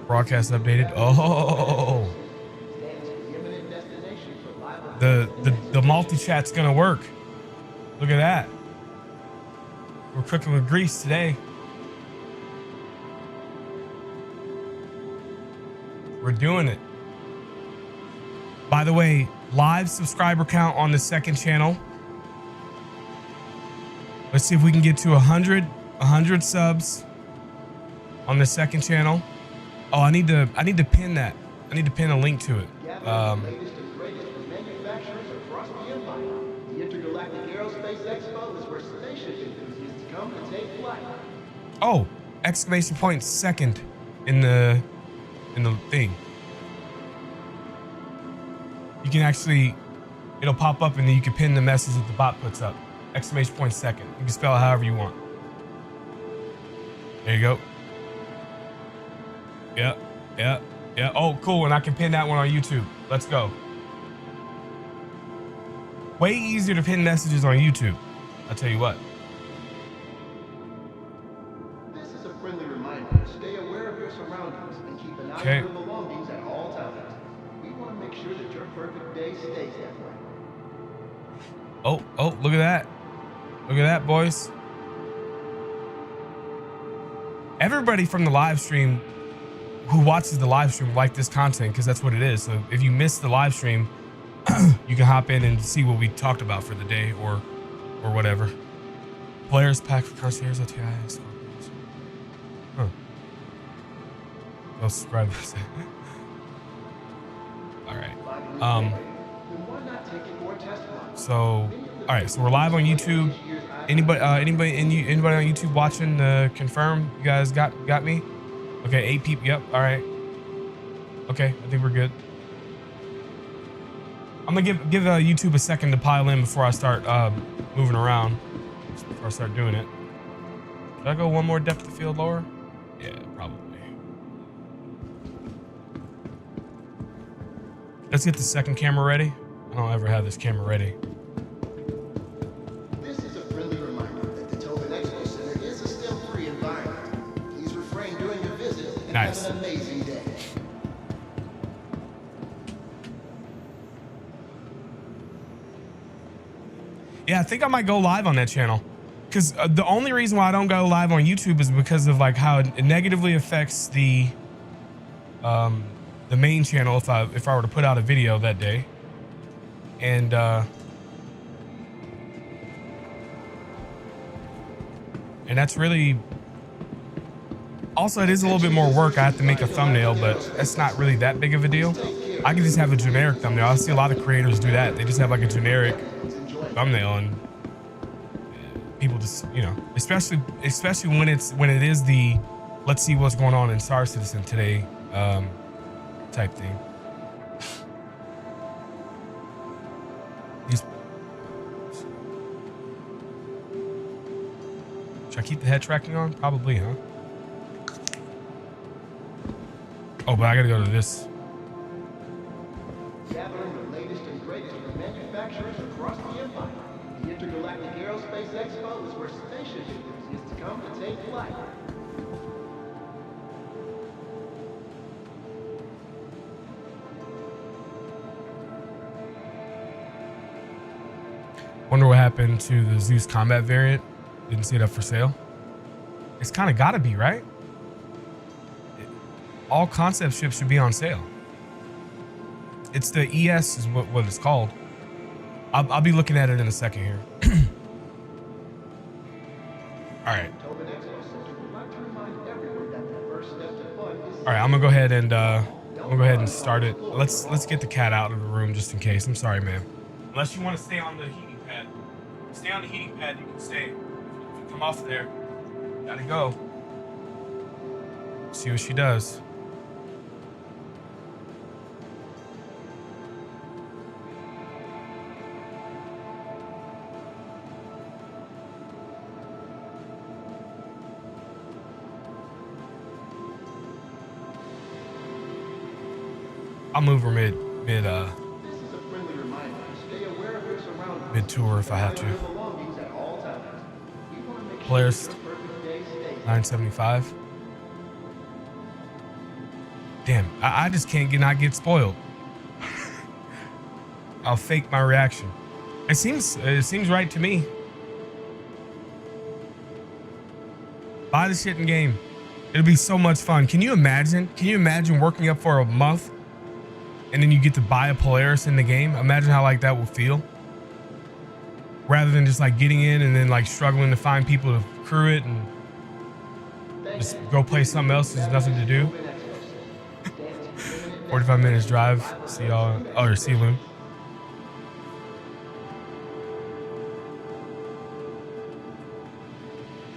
Broadcast updated. Oh, the multi-chat's gonna work. Look at that. We're cooking with grease today. We're doing it. By the way, live subscriber count on the second channel. Let's see if we can get to 100 subs on the second channel. Oh, I need to pin that. I need to pin a link to it. Oh, exclamation point second in the thing. You can actually, it'll pop up and then you can pin the message that the bot puts up. Exclamation point second. You can spell it however you want. There you go. Yeah. Oh, cool. And I can pin that one on YouTube. Let's go. Way easier to pin messages on YouTube. I'll tell you what. This is a friendly reminder. Stay aware of your surroundings and keep an eye on your belongings at all times. We want to make sure that your perfect day stays that way. Oh, look at that. Look at that, boys. Everybody from the live stream who watches the live stream like this content because that's what it is. So if you missed the live stream, you can hop in and see what we talked about for the day or whatever. Polaris pack for concierge at TI. Huh. I'll subscribe to this. All right. So, all right. So we're live on YouTube. Anybody on YouTube watching? Confirm you guys got me. Okay, 8 people. Yep. All right. Okay, I think we're good. I'm gonna give YouTube a second to pile in before I start moving around. Before I start doing it. Should I go one more depth of field lower? Yeah, probably. Let's get the second camera ready. I don't ever have this camera ready. This is a friendly reminder that the Tobin Expo Center is a STEM-free environment. Please refrain during your visit and nice. have an amazing day. Yeah, I think I might go live on that channel. Because the only reason why I don't go live on YouTube is because of like how it negatively affects the main channel if I were to put out a video that day. And that's really also, it is a little bit more work. I have to make a thumbnail, but that's not really that big of a deal. I can just have a generic thumbnail. I see a lot of creators do that. They just have like a generic thumbnail and people just, you know, especially when it is the let's see what's going on in Star Citizen today type thing. Should I keep the head tracking on? Probably, huh? Oh, but I gotta go to this. Gathering the latest and greatest from manufacturers across the empire. The Intergalactic Aerospace Expo is where spaceship enthusiasts come to take flight. Wonder what happened to the Zeus combat variant. Didn't see it up for sale. It's kind of gotta be, right? All concept ships should be on sale. It's the ES is what it's called. I'll be looking at it in a second here. All right. All right, I'm gonna go ahead and start it. Let's get the cat out of the room just in case. I'm sorry, ma'am. Unless you want to stay on the heating pad. Stay on the heating pad, you can stay. If you come off there, gotta go. See what she does. I'll move her mid tour if I have to. Polaris 975. Damn, I just can't not get spoiled. I'll fake my reaction. It seems right to me. Buy the shit in game. It'll be so much fun. Can you imagine? Can you imagine working up for a month and then you get to buy a Polaris in the game? Imagine how like that will feel. Rather than just like getting in and then like struggling to find people to crew it and just go play something else. There's nothing to do. 45 minutes drive. See y'all. Oh, or see Loon.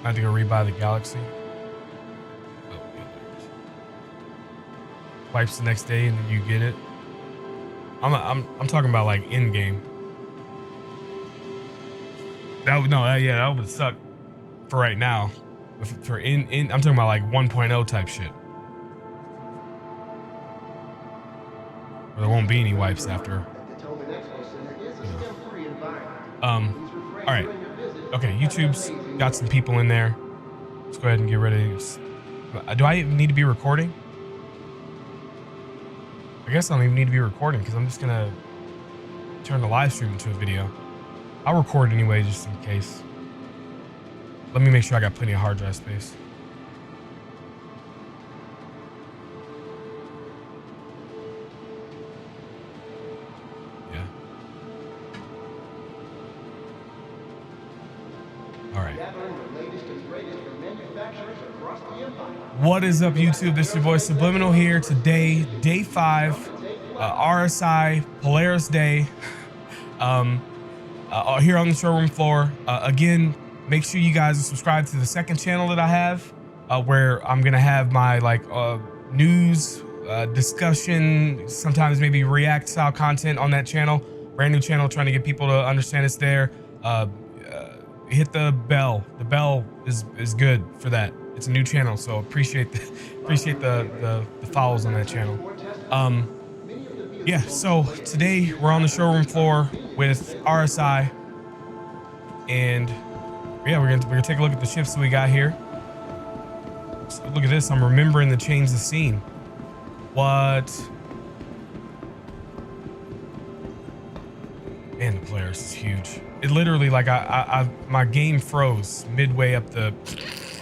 I have to go rebuy the Galaxy. Oh, yeah, wipes the next day and then you get it. I'm talking about like in game. That would suck for right now. For in I'm talking about like 1.0 type shit. Where there won't be any wipes after. All right. Okay, YouTube's got some people in there. Let's go ahead and get rid of these. Do I even need to be recording? I guess I don't even need to be recording because I'm just gonna turn the live stream into a video. I'll record anyway just in case. Let me make sure I got plenty of hard drive space. Yeah. All right. What is up, YouTube? This is your boy Subliminal here. Today, day 5, RSI Polaris Day. Here on the showroom floor. Again, make sure you guys are subscribed to the second channel that I have, where I'm gonna have my like news, discussion, sometimes maybe react style content on that channel. Brand new channel, trying to get people to understand it's there. Hit the bell. The bell is good for that. It's a new channel, so appreciate the follows on that channel. Yeah, so today we're on the showroom floor with RSI, and yeah, we're gonna take a look at the ships that we got here. So look at this. I'm remembering to change the scene. What? Man, the Polaris is huge. It literally, like, my game froze midway up the.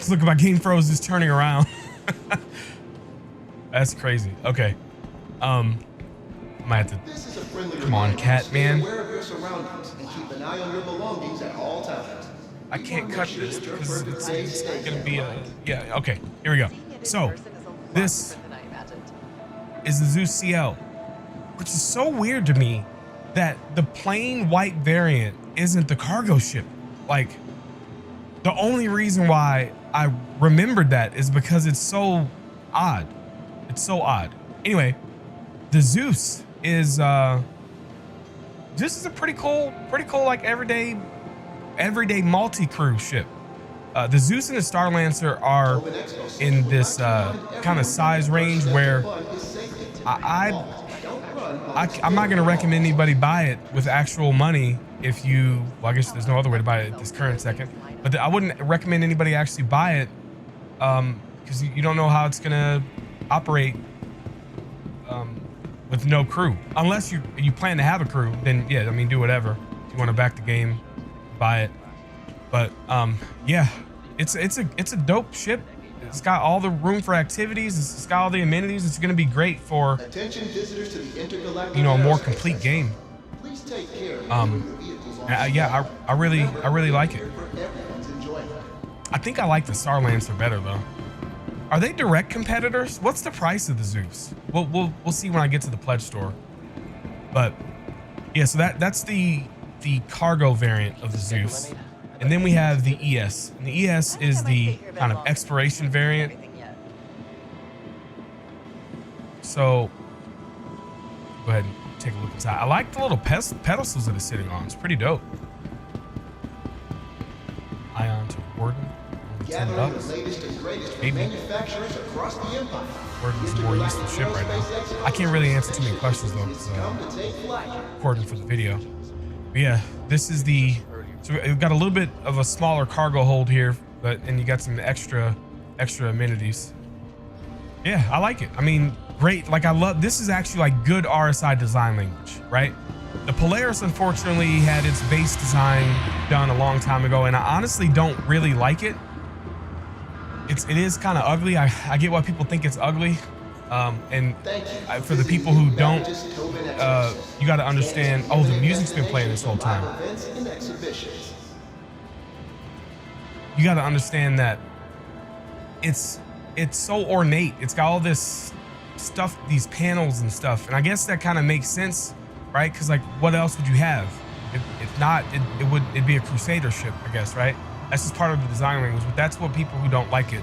Look, my game froze just turning around. That's crazy. Okay. I might have to. Come on, cat man. I can't cut this because it's gonna be a. Yeah. Okay. Here we go. So, this is the Zeus CL, which is so weird to me that the plain white variant isn't the cargo ship. Like, the only reason why I remembered that is because it's so odd. It's so odd. Anyway, the Zeus is this is a pretty cool like everyday multi-crew ship. The Zeus and the Star Lancer are in this kind of size range where I'm not gonna recommend anybody buy it with actual money. If you, well, I guess there's no other way to buy it at this current second, but I wouldn't recommend anybody actually buy it because you don't know how it's gonna operate with no crew. Unless you plan to have a crew, then yeah, I mean, do whatever. If you want to back the game, buy it. But yeah, it's a dope ship. It's got all the room for activities. It's got all the amenities. It's gonna be great for, you know, a more complete game. Yeah, I really like it. I think I like the Star Lancer better though. Are they direct competitors? What's the price of the Zeus? We'll see when I get to the pledge store. But yeah, so that's the cargo variant of the Zeus. And then we have the ES. And the ES is the kind of exploration variant. So go ahead and take a look inside. I like the little pedestals that it's sitting on. It's pretty dope. Ion to Warden. $10. Maybe. Warden's a more useful ship right now. I can't really answer too many questions though, because recording for the video. But yeah, this is the. So we've got a little bit of a smaller cargo hold here, and you got some extra amenities. Yeah, I like it. I mean, great. Like, I love, this is actually like good RSI design language, right? The Polaris unfortunately had its base design done a long time ago, and I honestly don't really like it. It is kind of ugly. I get why people think it's ugly. And for the people who don't, you got to understand, oh, the music's been playing this whole time. You got to understand that it's so ornate. It's got all this stuff, these panels and stuff. And I guess that kind of makes sense, right? Because like, what else would you have? If not, it'd be a Crusader ship, I guess, right? That's just part of the design language, but that's what people who don't like it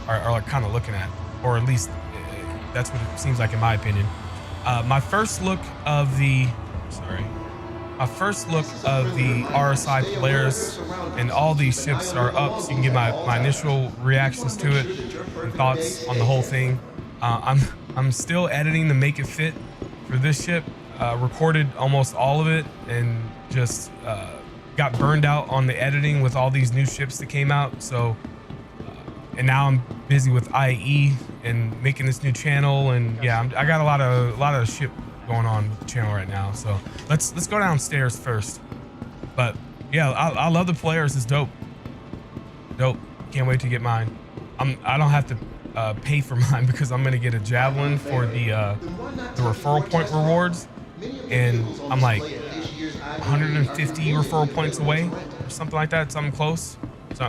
are like kind of looking at, or at least that's what it seems like in my opinion. My first look of the RSI Polaris and all these ships are up, so you can get my initial reactions to it and thoughts on the whole thing. I'm still editing to make it fit for this ship. Recorded almost all of it and just got burned out on the editing with all these new ships that came out. So and now I'm busy with IAE and making this new channel, and yeah, I got a lot of shit going on with the channel right now. So let's go downstairs first. But yeah, I love the Polaris. It's dope. Can't wait to get mine. I don't have to pay for mine because I'm gonna get a Javelin for the referral point rewards, and I'm like 150 referral points away or something like that, something close. So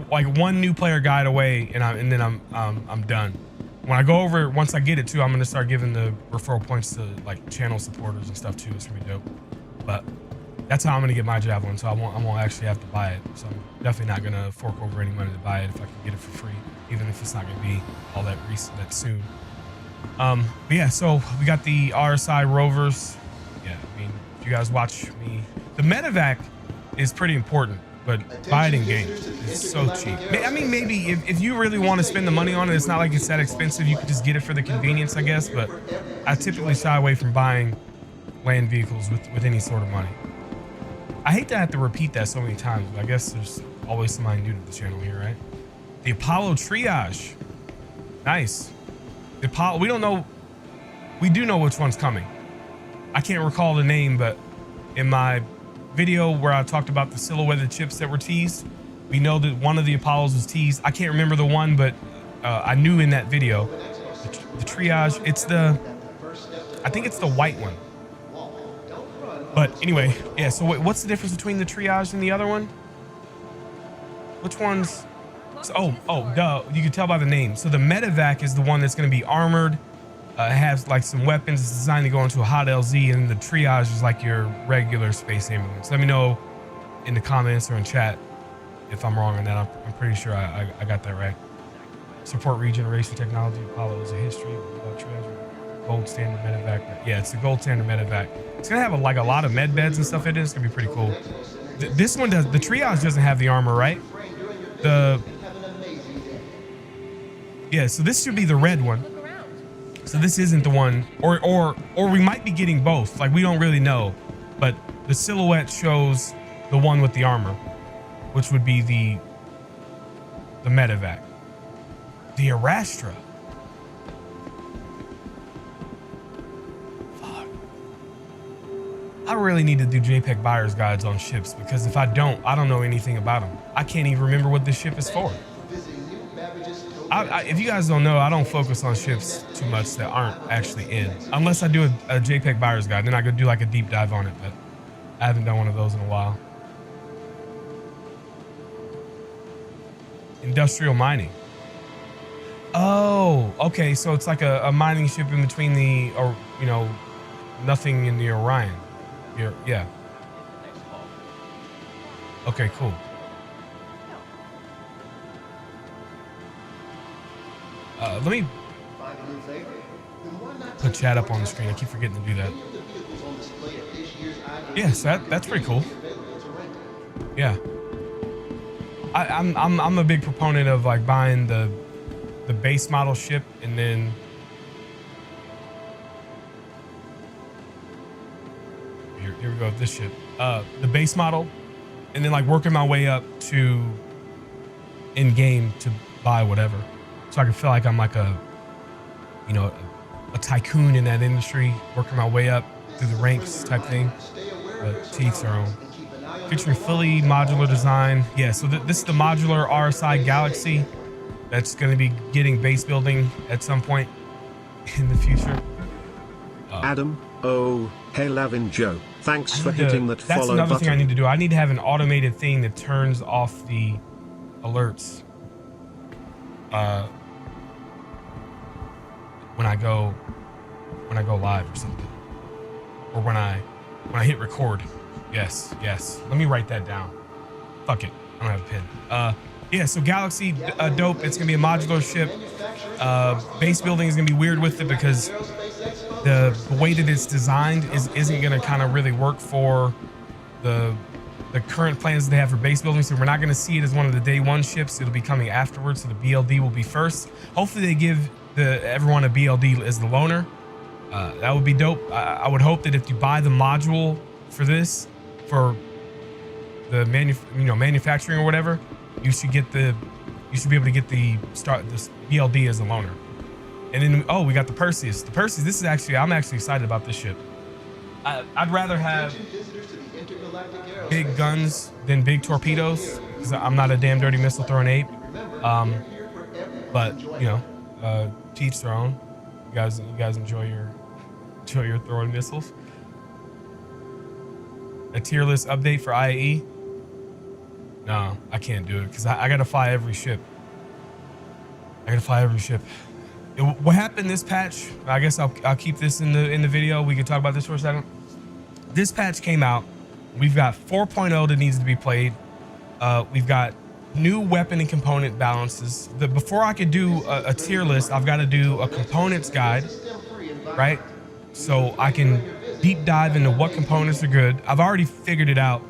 like one new player guide away, and then I'm done. When I go over, once I get it too, I'm gonna start giving the referral points to like channel supporters and stuff too. It's gonna be dope. But that's how I'm gonna get my Javelin, so I won't actually have to buy it. So I'm definitely not gonna fork over any money to buy it if I can get it for free, even if it's not gonna be all that recent, that soon. But yeah, so we got the RSI rovers. Yeah, I mean, if you guys watch me, the medevac is pretty important, but buy it in game. It's so cheap. I mean, maybe if you really want to spend the money on it, it's not like it's that expensive. You could just get it for the convenience, I guess. But I typically shy away from buying land vehicles with any sort of money. I hate to have to repeat that so many times, but I guess there's always somebody new to the channel here, right? The Apollo Triage. Nice. The Apollo, we don't know. We do know which one's coming. I can't recall the name, but in my video where I talked about the silhouetted chips that were teased, we know that one of the Apollos was teased. I can't remember the one, but I knew in that video the Triage. I think it's the white one. But anyway, yeah. So what's the difference between the Triage and the other one? Which one's? So, duh. You can tell by the name. So the medevac is the one that's going to be armored. Has like some weapons. It's designed to go into a hot LZ, and the Triage is like your regular space ambulance. Let me know in the comments or in chat if I'm wrong on that. I'm pretty sure I got that right. Support regeneration technology. Apollo is a history. Gold standard medevac. Yeah, it's the gold standard medevac. It's gonna have a lot of med beds and stuff in it. It's gonna be pretty cool. This one does. The Triage doesn't have the armor, right? Yeah. So this should be the red one. So this isn't the one, or we might be getting both. Like, we don't really know, but the silhouette shows the one with the armor, which would be the medevac. The Arastra. Fuck. I really need to do JPEG buyer's guides on ships, because if I don't know anything about them. I can't even remember what this ship is for. If you guys don't know, I don't focus on ships too much that aren't actually in, unless I do a JPEG buyer's guide. Then I could do like a deep dive on it, but I haven't done one of those in a while. Industrial mining. Oh, okay. So it's like a mining ship in between nothing in the Orion. Yeah. Okay, cool. Let me put chat up on the screen. I keep forgetting to do that. Yes, that's pretty cool. Yeah, I'm a big proponent of like buying the base model ship, and then here we go with this ship. The base model, and then like working my way up to in game to buy whatever. So I can feel like I'm like a you know, a tycoon in that industry, working my way up through the ranks type thing. But to each their own. Featuring fully modular design. Yeah, so this is the modular RSI Galaxy that's going to be getting base building at some point in the future. Adam, oh, hey Lavin Joe, thanks for hitting that follow button. That's another thing I need to do. I need to have an automated thing that turns off the alerts when I go live or something, or when I hit record. Yes. Let me write that down. Fuck it, I don't have a pen. Yeah, so Galaxy, dope. It's gonna be a modular ship. Base building is gonna be weird with it because the way that it's designed isn't gonna kind of really work for the current plans that they have for base building. So we're not gonna see it as one of the day one ships. It'll be coming afterwards. So the BLD will be first. Hopefully they give everyone a BLD as the loaner. That would be dope. I would hope that if you buy the module for this, for the manufacturing or whatever, you should be able to get this BLD as a loaner. And then we got the Perseus. The Perseus, I'm actually excited about this ship. I'd rather have big guns than big torpedoes because I'm not a damn dirty missile throwing ape. But to each their own. You guys enjoy your throwing missiles. A tier list update for IAE? No, I can't do it because I gotta fly every ship. What happened this patch? I guess I'll keep this in the video. We can talk about this for a second. This patch came out. We've got 4.0 that needs to be played. We've got new weapon and component balances. Before I could do a tier list, I've got to do a components guide, right? So I can deep dive into what components are good. I've already figured it out.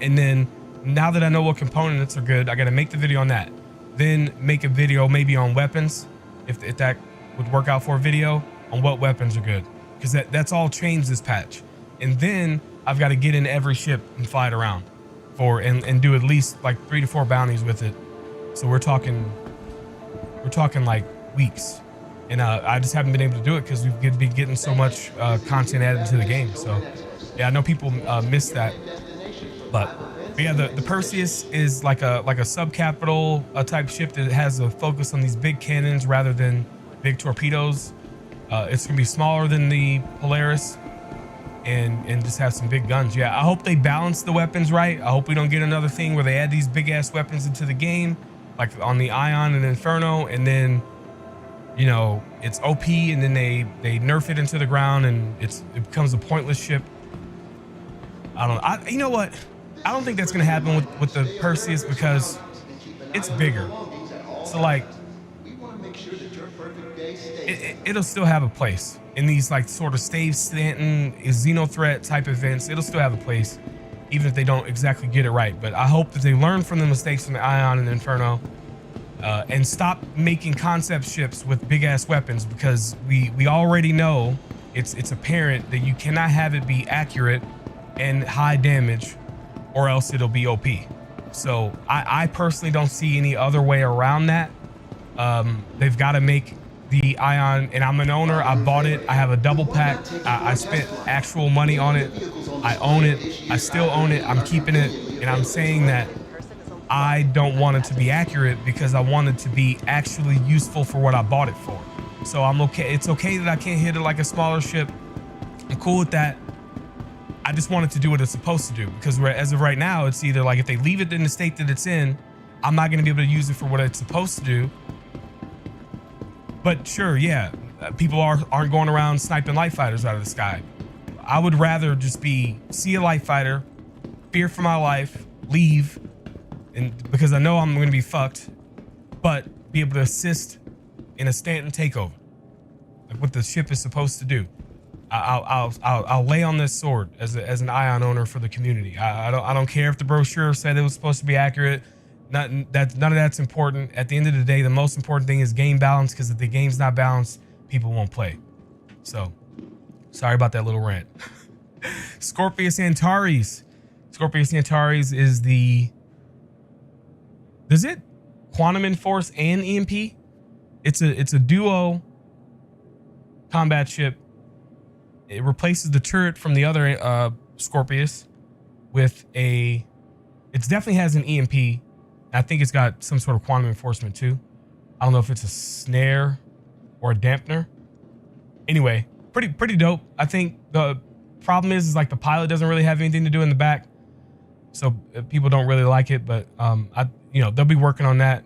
And then now that I know what components are good, I got to make the video on that. Then make a video maybe on weapons, if that would work out for a video on what weapons are good. Because that's all changed this patch. And then I've got to get in every ship and fly it around and do at least like 3 to 4 bounties with it. So we're talking like weeks. And I just haven't been able to do it because we've been getting so much content added to the game. So yeah, I know people miss that. But yeah, the Perseus is like a sub-capital type ship that has a focus on these big cannons rather than big torpedoes. It's gonna be smaller than the Polaris and just have some big guns. Yeah, I hope they balance the weapons right. I hope we don't get another thing where they add these big ass weapons into the game, like on the Ion and Inferno, and then it's OP and then they nerf it into the ground and it becomes a pointless ship. You know what? I don't think that's gonna happen with the Perseus because it's bigger. So like, it'll still have a place in these like sort of Stave Stanton Xeno threat type events. It'll still have a place, even if they don't exactly get it right. But I hope that they learn from the mistakes from the Ion and the Inferno, and stop making concept ships with big ass weapons, because we already know it's apparent that you cannot have it be accurate and high damage, or else it'll be OP. So I personally don't see any other way around that. They've got to make the Ion, and I'm an owner. I bought it. I have a double pack. I spent actual money on it. I own it. I still own it. I'm keeping it. And I'm saying that I don't want it to be accurate because I want it to be actually useful for what I bought it for. So I'm okay. It's okay that I can't hit it like a smaller ship. I'm cool with that. I just want it to do what it's supposed to do, because as of right now, it's either like if they leave it in the state that it's in, I'm not going to be able to use it for what it's supposed to do. But sure, yeah, people aren't going around sniping light fighters out of the sky. I would rather just see a light fighter, fear for my life, leave, and because I know I'm going to be fucked, but be able to assist in a Stanton takeover, like what the ship is supposed to do. I'll lay on this sword as an Ion owner for the community. I don't care if the brochure said it was supposed to be accurate. None of that's important. At the end of the day, the most important thing is game balance, because if the game's not balanced, people won't play. So, sorry about that little rant. Scorpius Antares. Scorpius Antares is does it Quantum Enforce and EMP? It's a duo combat ship. It replaces the turret from the other Scorpius with a. It definitely has an EMP. I think it's got some sort of quantum enforcement too. I don't know if it's a snare or a dampener. Anyway, pretty dope. I think the problem is like the pilot doesn't really have anything to do in the back, so people don't really like it. But they'll be working on that.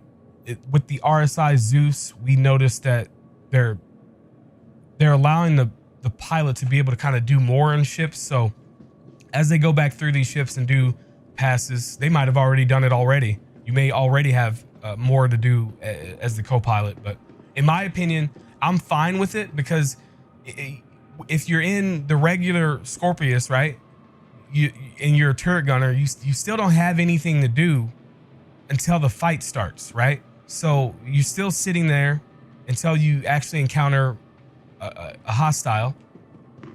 With the RSI Zeus, we noticed that they're allowing the pilot to be able to kind of do more in ships. So as they go back through these ships and do passes, they might have already done it already. You may already have more to do as the co-pilot, but in my opinion, I'm fine with it because if you're in the regular Scorpius, right, and you're a turret gunner, you still don't have anything to do until the fight starts, right? So you're still sitting there until you actually encounter a hostile.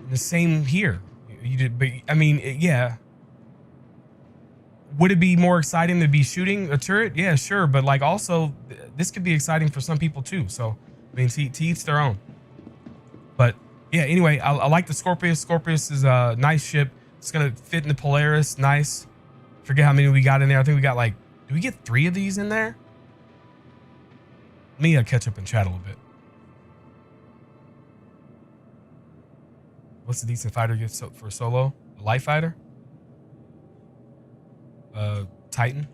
The same here. But I mean, yeah. Would it be more exciting to be shooting a turret? Yeah, sure. But like also, this could be exciting for some people too. So I mean, to each their own. But yeah, anyway, I like the Scorpius. Scorpius is a nice ship. It's gonna fit in the Polaris. Nice. Forget how many we got in there. I think we got like, do we get 3 of these in there? Let me catch up and chat a little bit. What's the decent fighter get for solo? A light fighter? Titan.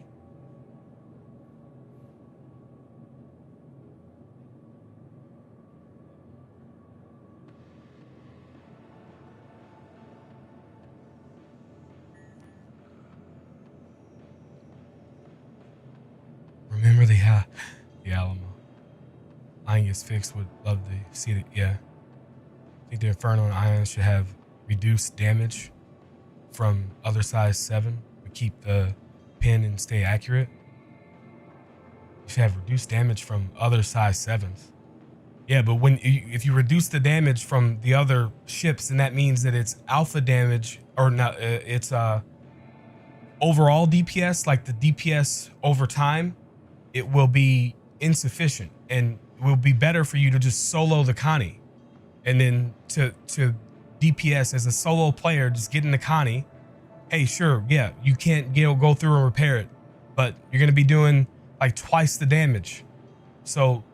Remember the Alamo. Ion gets fixed. Would love to see it. Yeah. I think the Inferno and Ion should have reduced damage from other size 7. But keep the pin and stay accurate. You should have reduced damage from other size 7s. Yeah, but if you reduce the damage from the other ships, then that means that it's alpha damage, or not. It's overall DPS, like the DPS over time, it will be insufficient, and it will be better for you to just solo the Connie, and then to DPS as a solo player, just get in the Connie. Hey, sure, yeah, you can't go through and repair it, but you're gonna be doing like twice the damage. So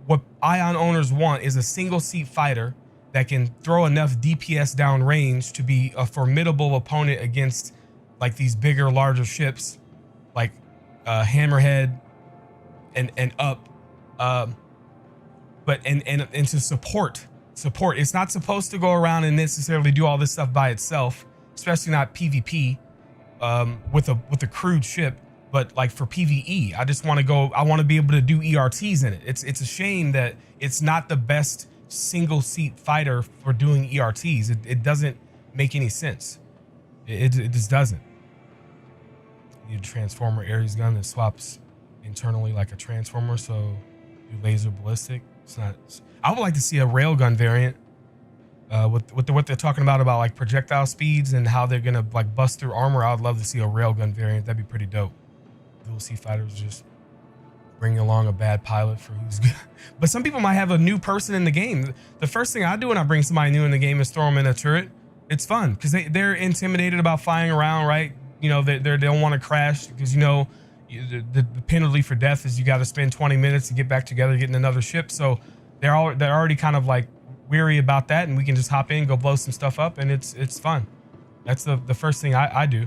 what Ion owners want is a single seat fighter that can throw enough DPS down range to be a formidable opponent against like these bigger, larger ships, like Hammerhead and up, but to support. It's not supposed to go around and necessarily do all this stuff by itself, especially not PvP with a crewed ship. But like for PvE, I want to be able to do ERTs in it. It's a shame that it's not the best single seat fighter for doing ERTs. It doesn't make any sense. It just doesn't. You need a transformer Ares gun that swaps internally like a transformer, so do laser ballistic. It's not. I would like to see a railgun variant with what they're talking about like projectile speeds and how they're gonna like bust through armor. I would love to see a railgun variant. That'd be pretty dope. Dual seat fighters just bring along a bad pilot for who's good. But some people might have a new person in the game. The first thing I do when I bring somebody new in the game is throw them in a turret. It's fun because they're intimidated about flying around, right? You know, they don't want to crash because, you know, the penalty for death is you got to spend 20 minutes to get back together, get in another ship. So they're already kind of like weary about that, and we can just hop in, go blow some stuff up, and it's fun. That's the first thing I do.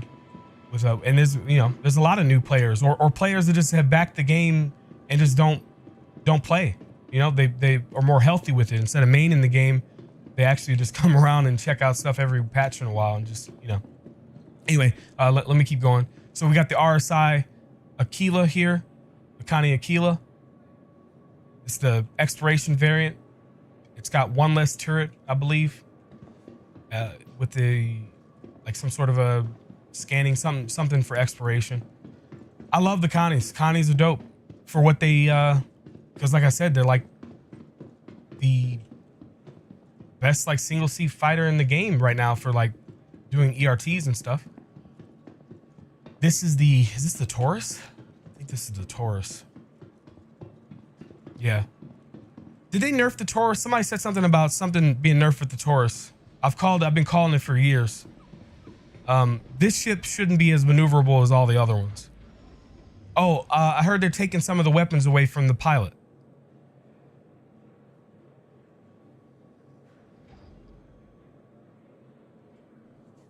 And there's a lot of new players or players that just have backed the game and just don't play. You know, they are more healthy with it. Instead of maining the game, they actually just come around and check out stuff every patch in a while and just, you know. Anyway, let me keep going. So we got the RSI Aquila here, the Connie Aquila. It's the exploration variant. It's got one less turret, I believe, with the like some sort of a scanning, something for exploration. I love the Connies. Connies are dope for what they, because like I said, they're like the best like single seat fighter in the game right now for like doing ERTs and stuff. Is this the Taurus? I think this is the Taurus. Yeah. Did they nerf the Taurus? Somebody said something about something being nerfed with the Taurus. I've been calling it for years. This ship shouldn't be as maneuverable as all the other ones. Oh, I heard they're taking some of the weapons away from the pilot.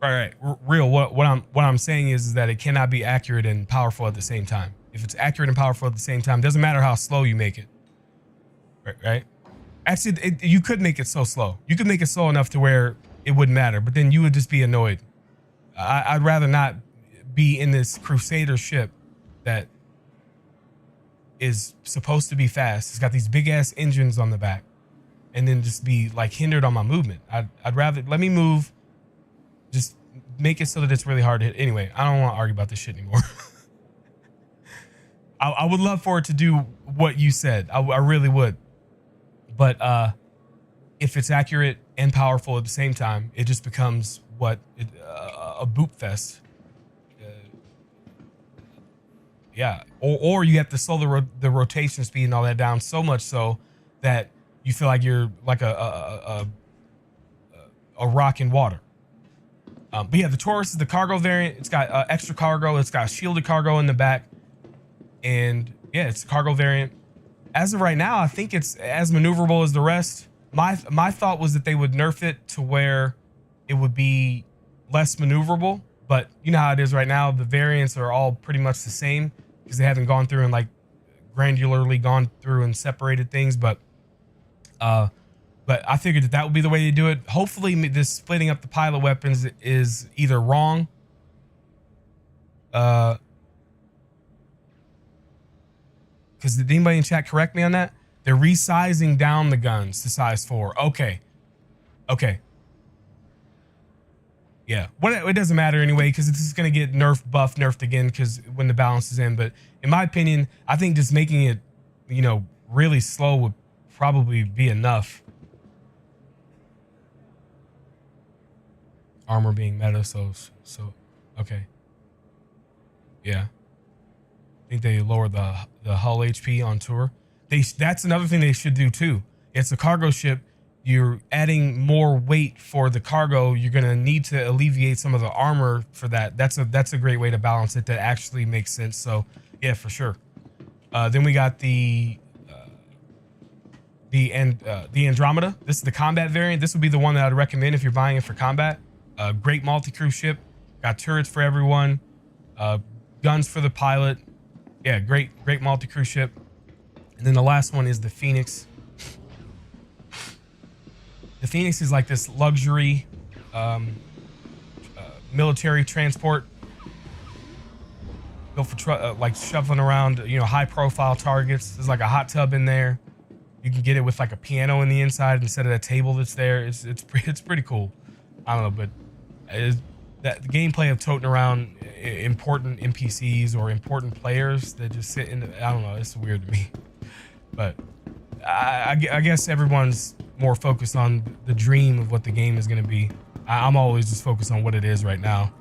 Right. Real. What I'm saying is that it cannot be accurate and powerful at the same time. If it's accurate and powerful at the same time, doesn't matter how slow you make it. Right. Actually, you could make it so slow. You could make it slow enough to where it wouldn't matter, but then you would just be annoyed. I'd rather not be in this Crusader ship that is supposed to be fast. It's got these big ass engines on the back, and then just be like hindered on my movement. I'd rather let me move. Just make it so that it's really hard to hit. Anyway, I don't want to argue about this shit anymore. I would love for it to do what you said. I really would. But if it's accurate and powerful at the same time, it just becomes a boop fest. Yeah. Or you have to slow the rotation speed and all that down so much so that you feel like you're like a rock in water. But yeah, the Taurus is the cargo variant. It's got extra cargo. It's got shielded cargo in the back. And yeah, it's a cargo variant. As of right now, I think it's as maneuverable as the rest. My thought was that they would nerf it to where it would be less maneuverable. But you know how it is right now. The variants are all pretty much the same because they haven't gone through and like granularly gone through and separated things. But I figured that would be the way to do it. Hopefully this splitting up the pilot weapons is either wrong. Because did anybody in chat correct me on that? They're resizing down the guns to size 4. Okay. Yeah. It doesn't matter anyway, because it's just going to get nerfed again because when the balance is in. But in my opinion, I think just making it, really slow would probably be enough. Armor being meta, so okay. Yeah. I think they lowered the hull HP on tour. That's another thing they should do too. It's a cargo ship. You're adding more weight for the cargo. You're gonna need to alleviate some of the armor for that. That's a great way to balance it. That actually makes sense. So yeah, for sure. Then we got the Andromeda. This is the combat variant. This would be the one that I'd recommend if you're buying it for combat. Great multi-crew ship. Got turrets for everyone. Guns for the pilot. Yeah, great multi-crew ship. And then the last one is the Phoenix. The Phoenix is like this luxury military transport built for like shuffling around, high-profile targets. There's like a hot tub in there. You can get it with like a piano in the inside instead of a table that's there. It's pretty cool. I don't know, but that the gameplay of toting around important NPCs or important players that just sit in I don't know, it's weird to me. But I guess everyone's more focused on the dream of what the game is going to be. I'm always just focused on what it is right now.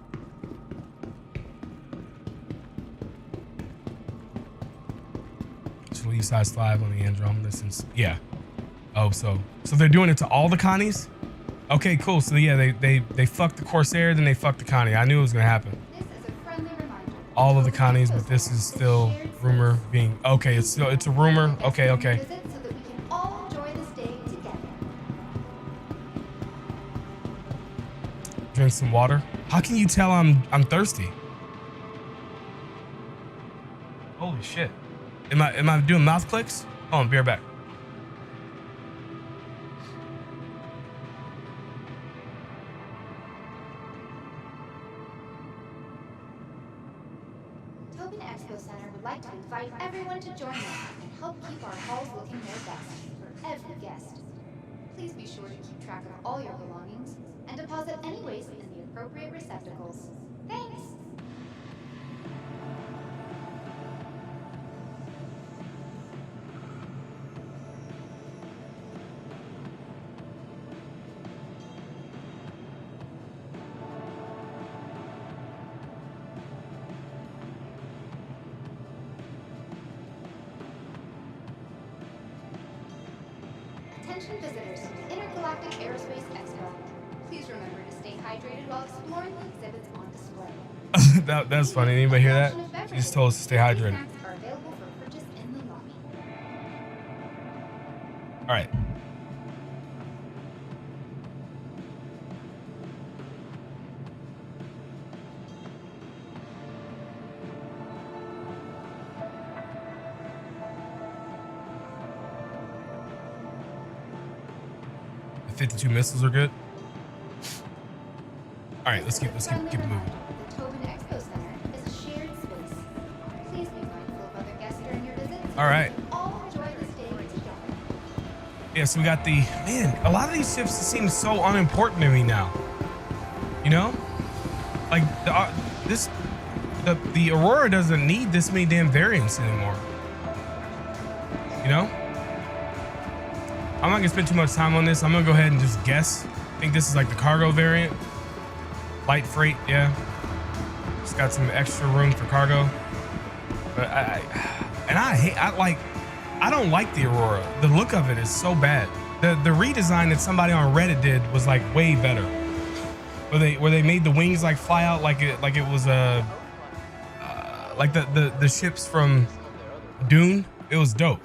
So leave size 5 on the Andromeda since, yeah. Oh, so they're doing it to all the Connies? Okay, cool. So yeah, they fucked the Corsair, then they fucked the Connie. I knew it was gonna happen. All of the Connies, but this is still rumor being okay. It's a rumor. Okay. Drink some water. How can you tell I'm thirsty? Holy shit! Am I doing mouth clicks? Hold on, be right back. Everyone to join them and help keep our halls looking their best for every guest. Please be sure to keep track of all your belongings and deposit any waste in the appropriate receptacles. Thanks! Attention visitors to Intergalactic Aerospace Expo. Please remember to stay hydrated while exploring the exhibits on display. That's funny. Anybody hear that? She just told us to stay hydrated. Snacks are available for purchase in the lobby. All right. The 52 missiles are good. All right, let's keep moving. The Tobin Expo Center is a shared space. Please be mindful of other guests during your visits. All right. All enjoy this day together. Yeah, so we got the man. A lot of these ships seem so unimportant to me now. You know, like the Aurora doesn't need this many damn variants anymore. You know, I'm not gonna spend too much time on this. I'm gonna go ahead and just guess. I think this is like the cargo variant. Light freight, yeah. It's got some extra room for cargo. But I don't like the Aurora. The look of it is so bad. The redesign that somebody on Reddit did was like way better. Where they made the wings like fly out like it was like the ships from Dune. It was dope.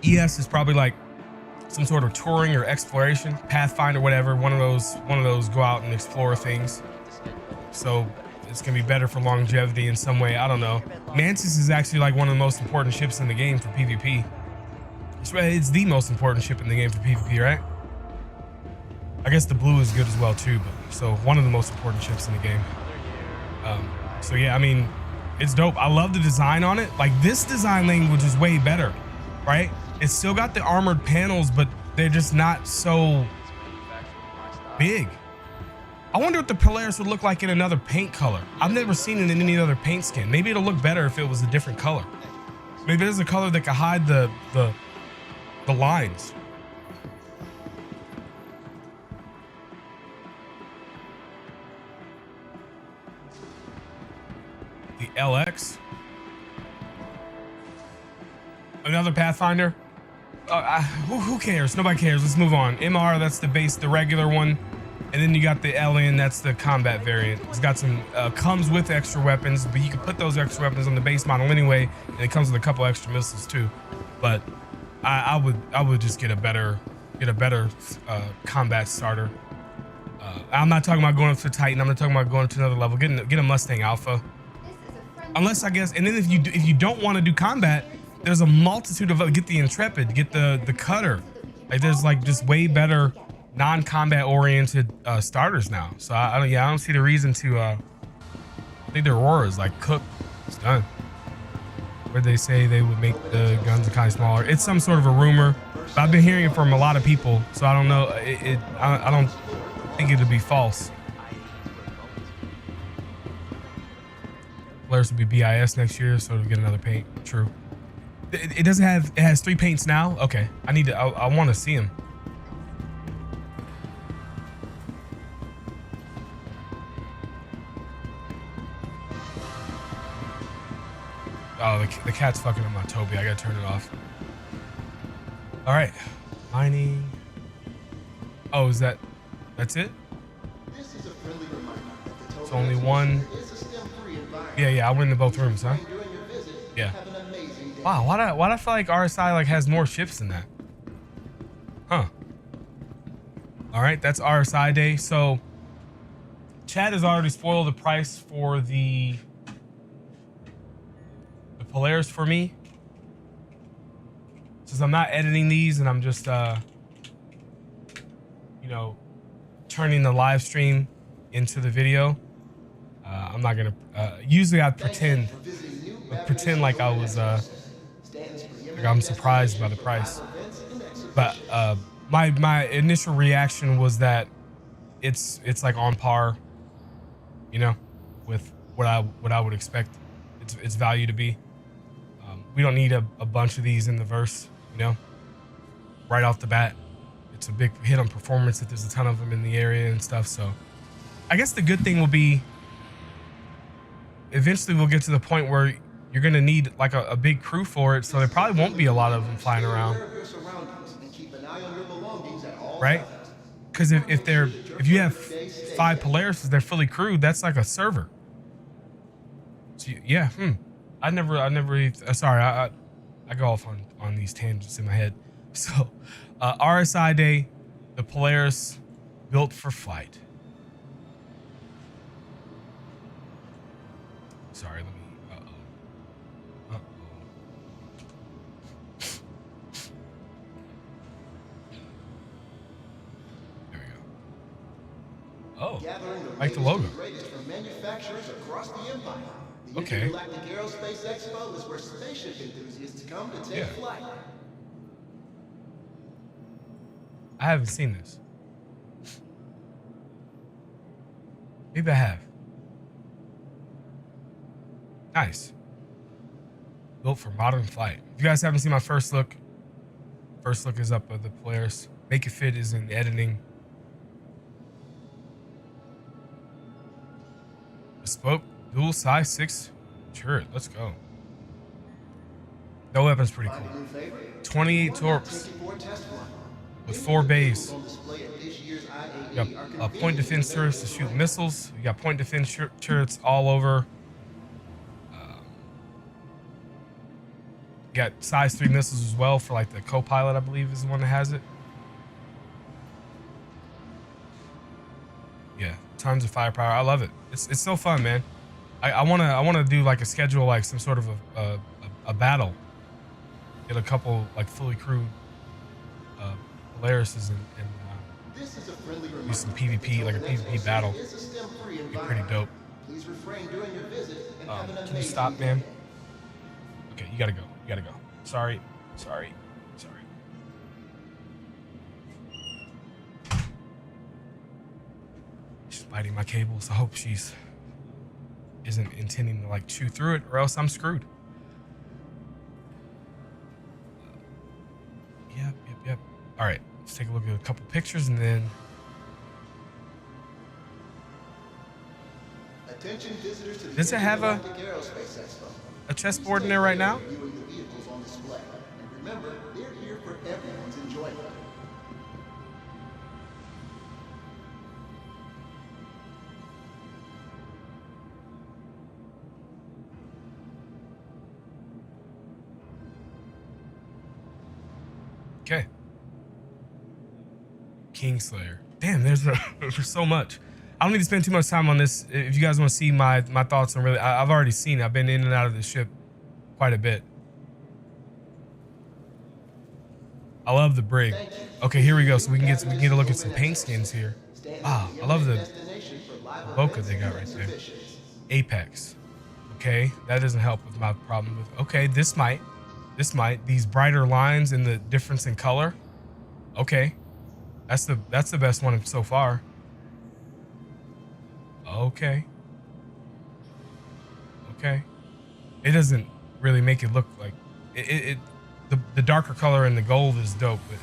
ES is probably like some sort of touring or exploration, Pathfinder, whatever. One of those go out and explore things. So it's gonna be better for longevity in some way. I don't know. Mantis is actually like one of the most important ships in the game for PvP. It's the most important ship in the game for PvP, right? I guess the blue is good as well too, but so one of the most important ships in the game. So yeah, I mean, it's dope. I love the design on it. Like this design language is way better, right? It's still got the armored panels, but they're just not so big. I wonder what the Polaris would look like in another paint color. I've never seen it in any other paint skin. Maybe it'll look better if it was a different color. Maybe there's a color that could hide the lines. The LX. Another Pathfinder. Who cares? Nobody cares. Let's move on. MR, that's the base, the regular one. And then you got the LN, that's the combat variant. It's got some, comes with extra weapons, but you can put those extra weapons on the base model anyway. And it comes with a couple extra missiles too. But I would just get a better combat starter. I'm not talking about going up to Titan. I'm not talking about going to another level. Get a Mustang Alpha. Unless I guess, and then if you don't want to do combat, there's a multitude of get the Intrepid, get the Cutter. Like there's like just way better non-combat oriented starters now. So I don't see the reason to. I think the Aurora is like cooked. It's done. Where they say they would make the guns kind of smaller. It's some sort of a rumor. But I've been hearing it from a lot of people, so I don't know. I don't think it'll be false. Polaris will be BIS next year, so it'll get another paint. True. It doesn't have. It has 3 paints now. Okay, I need to. I want to see them. Oh, the cat's fucking up my Toby. I gotta turn it off. All right, mining. Oh, that's it? This is a friendly reminder that the It's only one. is a STEM-free environment. Yeah, I went into both rooms, huh? During your visit, Yeah. have an amazing day. Wow, why do I feel like RSI like has more ships than that? Huh. All right, that's RSI day. So Chad has already spoiled the price for the Polaris for me. Since I'm not editing these and I'm just turning the live stream into the video. I'm not gonna usually I'd pretend like I was like I'm surprised by the price. But my initial reaction was that it's like on par, with what I would expect its value to be. We don't need a bunch of these in the verse, right off the bat. It's a big hit on performance that there's a ton of them in the area and stuff. So I guess the good thing will be eventually we'll get to the point where you're gonna need like a big crew for it, so there probably won't be a lot of them flying around, Stay aware of your surroundings and keep an eye on your belongings at all right? times. Because We wanna if make sure they're that your if you have perfect day stays 5 that way. Polarises, they're fully crewed. That's like a server. So yeah, I never. Sorry, I go off on these tangents in my head. So, RSI Day, the Polaris built for flight. Sorry, let me. Uh oh. There we go. Oh, Gathering the like the latest logo. and greatest from manufacturers across the empire. The Okay. Intergalactic Aerospace Expo is where spaceship enthusiasts come to take Yeah. flight. I haven't seen this. Maybe I have. Nice. Built for modern flight. If you guys haven't seen my first look is up of the Polaris. Make It Fit is in editing. Bespoke dual size 6 turret. Let's go. That weapon's pretty Find a cool. new favorite? 28 Why not torps take it for a test run? with Any 4 of the vehicles bays. on display at this year's IAE You got are point conveniently defense turrets to available shoot missiles. You got point defense turrets all over. You got size 3 missiles as well for like the co-pilot, I believe is the one that has it. Yeah, tons of firepower. I love it. It's so fun, man. I wanna do like a schedule, like some sort of a battle. Get a couple like fully crewed Polarises and This is a friendly do reminder. some PvP, like a PvP battle. It's a STEM-free Be pretty environment. dope. Please refrain during your visit and have an Can you amazing stop, man? day. Okay, you gotta go. Sorry. She's biting my cables. I hope she's isn't intending to like chew through it, or else I'm screwed. Yep. All right, let's take a look at a couple pictures and then. Attention visitors to the Does it have Intergalactic Aerospace Expo. a chessboard in there right now? Viewing the vehicles on display. And remember, they're here for everyone's enjoyment. Okay. Kingslayer. Damn, there's so much. I don't need to spend too much time on this. If you guys want to see my thoughts on really, I've already seen it. I've been in and out of the ship quite a bit. I love the brig. Okay, here we go. So we can get a look at some paint skins here. Wow, I love the Boca they got right there. Apex. Okay, that doesn't help with my problem with. Okay, this might. These brighter lines and the difference in color. Okay, that's the best one so far. Okay. It doesn't really make it look like the darker color and the gold is dope, but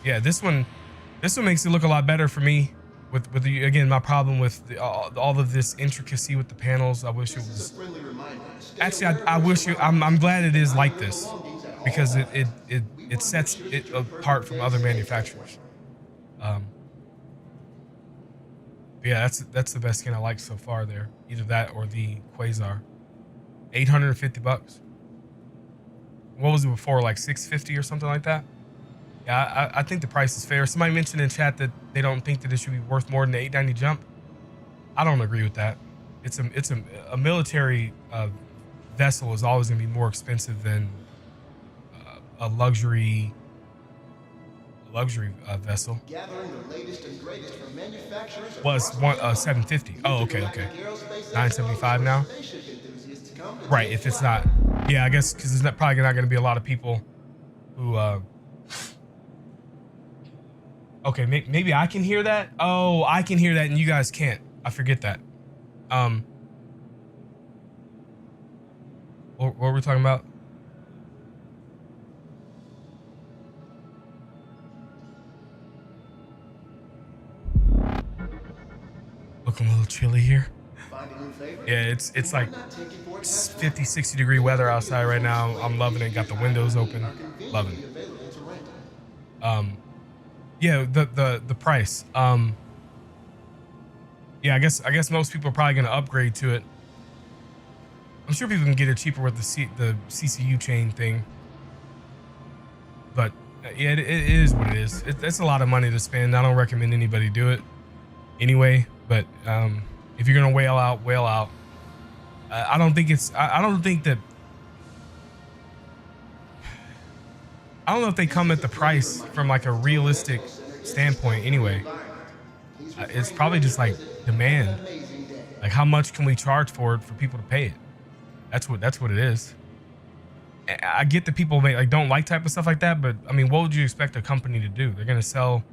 yeah, this one makes it look a lot better for me. With the, again, my problem with all of this intricacy with the panels. I wish it was. Actually, I wish you. I'm glad it is like this because it sets it apart from other manufacturers. Yeah, that's the best skin I like so far there. Either that or the Quasar. $850. What was it before? Like $650 or something like that? Yeah, I think the price is fair. Somebody mentioned in chat that they don't think that it should be worth more than the 890 jump. I don't agree with that. It's a military vessel is always going to be more expensive than a luxury vessel. Gathering the latest and greatest from manufacturers Was across 750. Oh, okay. 975 now. Right, if it's not. Yeah, I guess because there's probably not going to be a lot of people who. Okay, maybe I can hear that. Oh, I can hear that, and you guys can't. I forget that. What were we talking about? Looking a little chilly here. Find a new Yeah, it's like 50, 60 degree weather outside right now. I'm loving it. Got the windows open. Loving it. Yeah, the price. Yeah, I guess most people are probably going to upgrade to it. I'm sure people can get it cheaper with the CCU chain thing. But yeah, it is what it is. It's a lot of money to spend. I don't recommend anybody do it anyway. But if you're gonna whale out, whale out. I don't think it's. I don't think that. I don't know if they come at the price from like a realistic standpoint. Anyway, it's probably just like demand. Like how much can we charge for it for people to pay it? That's what it is. I get that people don't like type of stuff like that, but I mean, what would you expect a company to do? They're gonna sell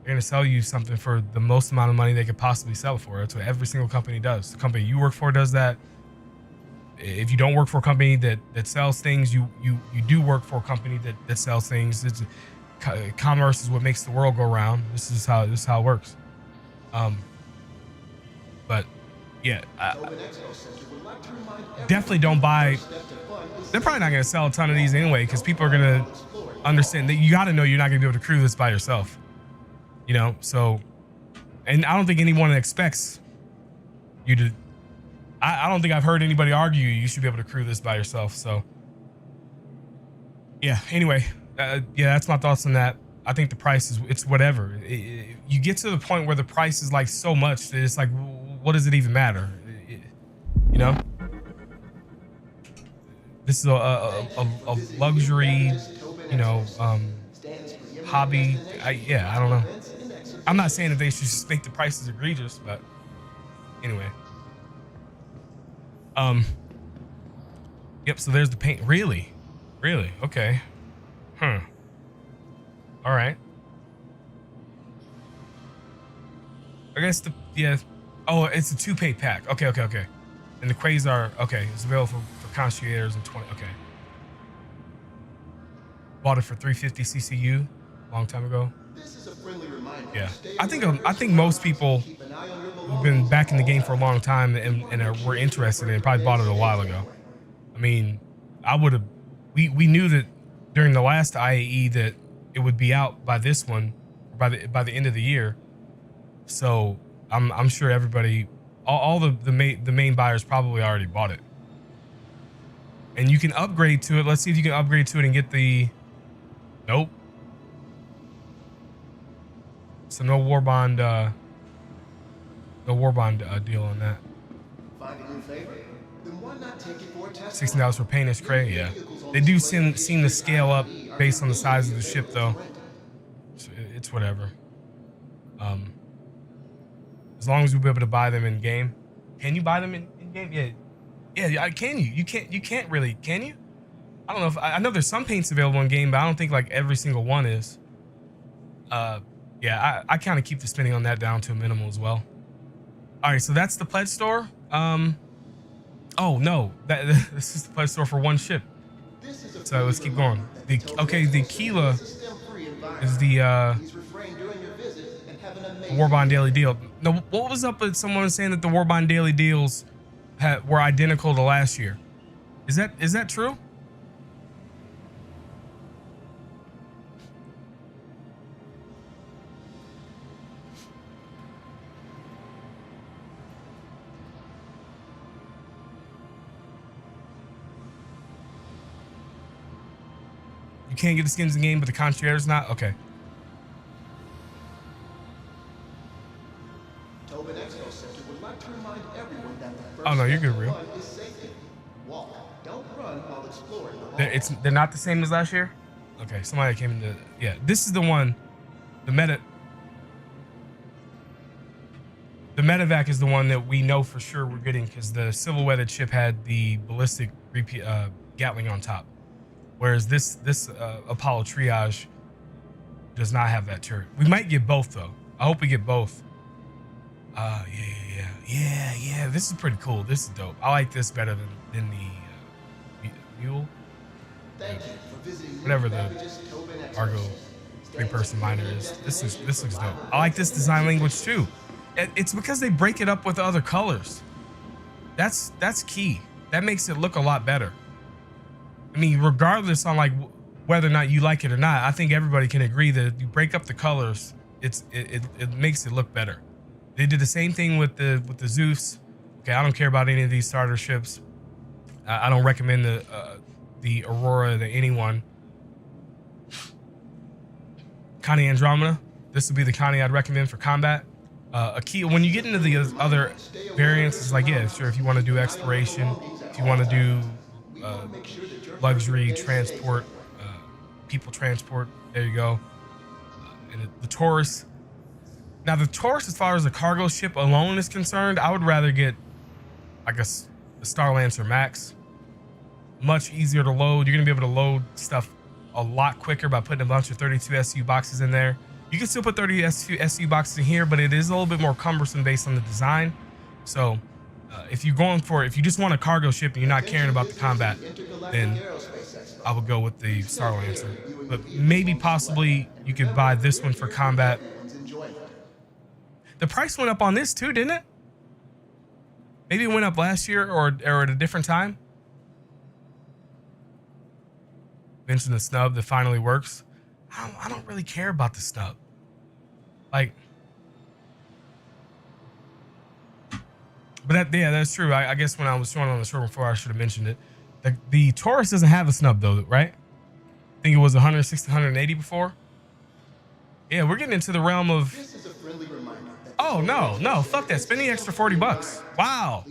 you something for the most amount of money they could possibly sell it for. That's what every single company does. The company you work for does that. If you don't work for a company that sells things, you do work for a company that sells things. Commerce is what makes the world go round. This is how it works. But yeah, definitely don't buy. They're probably not going to sell a ton of these anyway, because people are going to understand that you got to know you're not going to be able to crew this by yourself. You know, so, and I don't think anyone expects you to. I don't think I've heard anybody argue you should be able to crew this by yourself. So, yeah. Anyway, yeah, that's my thoughts on that. I think the price it's whatever. You get to the point where the price is like so much that it's like, what does it even matter? You know. This is a luxury, you know, hobby. I don't know. I'm not saying that they should just make the prices egregious, but anyway. Yep. So there's the paint. Really? Okay. All right. I guess Oh, it's a 2-pay pack. Okay. And the Quasar. Okay, it's available for concierges in 20. Okay. Bought it for 350 CCU a long time ago. Yeah, I think most people who've been back in the game for a long time and were interested in it probably bought it a while ago. I mean, we knew that during the last IAE that it would be out by this one, by the end of the year. So I'm sure everybody, all the main buyers probably already bought it. And you can upgrade to it. Let's see if you can upgrade to it and get the. Nope. So no war bond. No war bond deal on that. $16 for paint is crazy. Yeah, they do seem to scale up based on the size of the ship, though. So it's whatever. As long as we'll be able to buy them in game. Can you buy them in game? Yeah. Can you? You can't really. Can you? I don't know if I know there's some paints available in game, but I don't think like every single one is. Yeah, I kind of keep the spending on that down to a minimal as well. All right, so that's the pledge store. Oh no, this is the pledge store for one ship. So let's keep going. The Keela is the Warbond Daily Deal. Now, what was up with someone saying that the Warbond Daily Deals were identical to last year? Is that true? You can't get the skins in game, but the concierge is not? Okay. Oh no, you're good, real. They're not the same as last year? Okay, somebody came into, yeah. This is the one, the medevac is the one that we know for sure we're getting, because the silhouetted ship had the ballistic Gatling on top. Whereas this Apollo Triage does not have that turret. We might get both though. I hope we get both. Yeah. This is pretty cool. This is dope. I like this better than the Mule. Whatever the Argo 3-person miner is. This looks dope. I like this design language too. It's because they break it up with other colors. That's key. That makes it look a lot better. I mean, regardless on like whether or not you like it or not, I think everybody can agree that if you break up the colors, it makes it look better. They did the same thing with the Zeus. Okay, I don't care about any of these starter ships. I don't recommend the Aurora to anyone. Connie Andromeda. This would be the Connie I'd recommend for combat. A key when you get into the other variants, it's like, yeah, sure, if you want to do exploration, if you want to do luxury transport, people transport, there you go. And the Taurus. Now the Taurus, as far as a cargo ship alone is concerned, I would rather get like a Star Lancer Max. Much easier to load. You're gonna be able to load stuff a lot quicker by putting a bunch of 32 SU boxes in there. You can still put 30 SU boxes in here, but it is a little bit more cumbersome based on the design. So if you're going for, if you just want a cargo ship and you're not caring about the combat, then I would go with the Star Lancer. But maybe possibly you could buy this one for combat. The price went up on this too, didn't it? Maybe it went up last year or at a different time. Mention the snub that finally works. I don't really care about the snub. Like, but that's true. I guess when I was showing on the show before, I should have mentioned it. The Taurus doesn't have a snub though, right? I think it was 160, 180 before. Yeah, we're getting into the realm of. Oh no, fuck that! Spend the extra $40. Wow,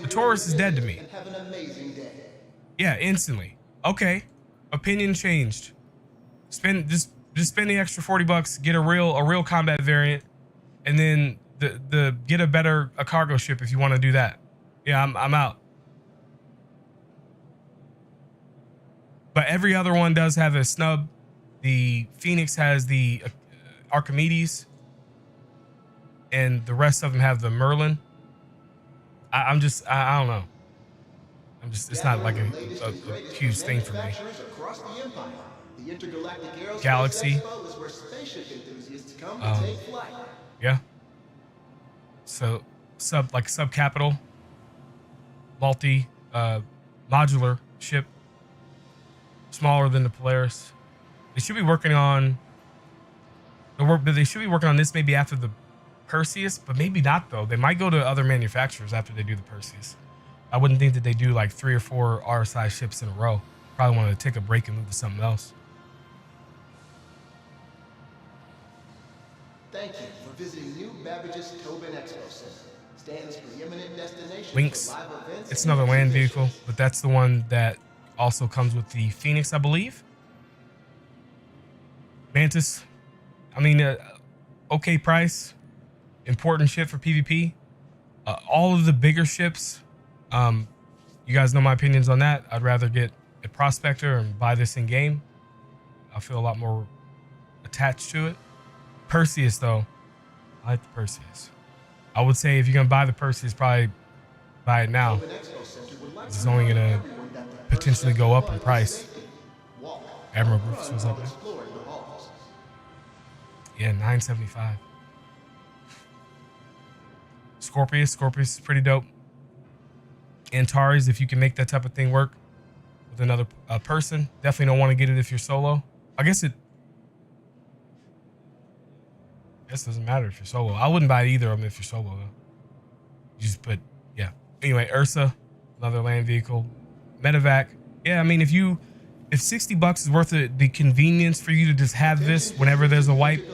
the Taurus is dead to me. Yeah, instantly. Okay, opinion changed. Just spend the extra $40, get a real combat variant, and then get a cargo ship if you want to do that. Yeah, I'm out. But every other one does have a snub. The Phoenix has the Archimedes, and the rest of them have the Merlin. I don't know. It's not like a huge thing for me. Galaxy. Yeah. So sub-capital, multi, modular ship, smaller than the Polaris. They should be working on this maybe after the Perseus, but maybe not though. They might go to other manufacturers after they do the Perseus. I wouldn't think that they do like 3 or 4 RSI ships in a row. Probably want to take a break and move to something else. Thank you for visiting New Babbage's Tobin Expo Center. Stanton's preeminent destination. Lynx. For live events. It's another land vehicle, but that's the one that also comes with the Phoenix, I believe. Mantis. I mean, okay price. Important ship for PvP. All of the bigger ships. You guys know my opinions on that. I'd rather get a Prospector and buy this in game. I feel a lot more attached to it. Perseus though, I like the Perseus. I would say if you're gonna buy the Perseus, probably buy it now. It's only gonna potentially go up in price. Admiral Griffiths was up there. Yeah, $975. Scorpius is pretty dope. Antares, if you can make that type of thing work with another person, definitely don't want to get it if you're solo. I guess it doesn't matter if you're solo. I wouldn't buy either of them if you're solo though. You just put, yeah. Anyway, Ursa, another land vehicle. Medevac. Yeah, I mean, if $60 is worth the convenience for you to just have this whenever there's a wipe,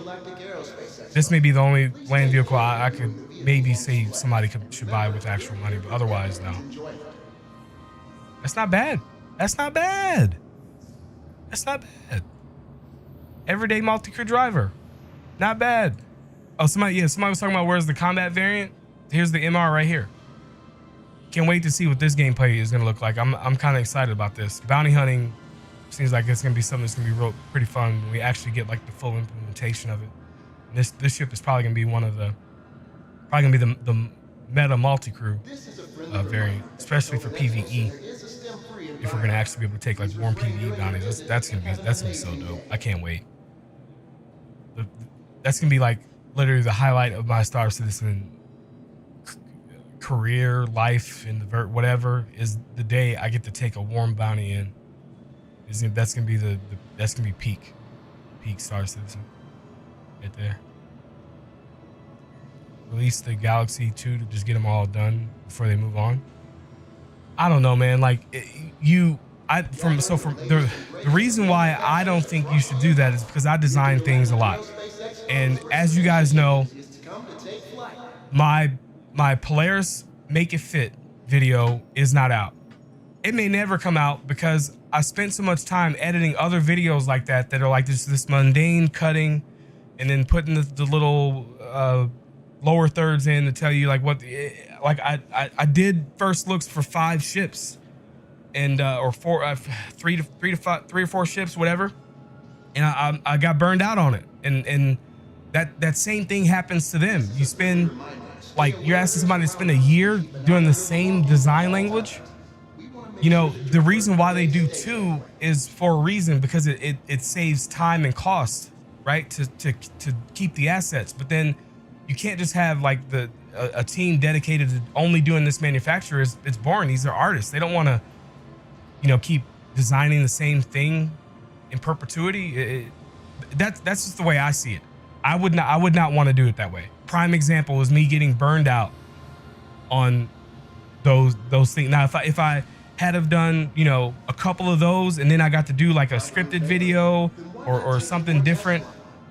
this may be the only land vehicle I could maybe say somebody should buy with actual money, but otherwise, no. That's not bad. That's not bad. Everyday multi-crew driver. Not bad. Oh, somebody was talking about where's the combat variant. Here's the MR right here. Can't wait to see what this gameplay is going to look like. I'm kind of excited about this. Bounty hunting seems like it's going to be something that's going to be pretty fun when we actually get like the full implementation of it. And this ship is probably going to be the meta multi-crew variant, especially for PvE. If we're going to actually be able to take like warm PvE bounties, that's going to be so dope. I can't wait. That's going to be like literally the highlight of my Star Citizen career, life, and the whatever is the day I get to take a warm bounty in. That's gonna be that's gonna be peak Star Citizen right there. Release the Galaxy 2 to just get them all done before they move on. I don't know, man. Like the reason why I don't think you should do that is because I design things a lot, and as you guys know, my Polaris Make It Fit video is not out. It may never come out because I spent so much time editing other videos like that are like this mundane cutting, and then putting the little lower thirds in to tell you like what I did first looks for 5 ships and or 4 3 or 4 ships, whatever, and I got burned out on it, and that same thing happens to them. You spend like you're asking somebody to spend a year doing the same design language. You know, the reason why they do 2 is for a reason, because it saves time and cost, right? To keep the assets. But then you can't just have like a team dedicated to only doing this manufacturer. It's boring. These are artists. They don't want to, you know, keep designing the same thing in perpetuity. That's just the way I see it. I would not want to do it that way. Prime example is me getting burned out on those things. Now, if I had have done, you know, a couple of those, and then I got to do like a scripted video or something different,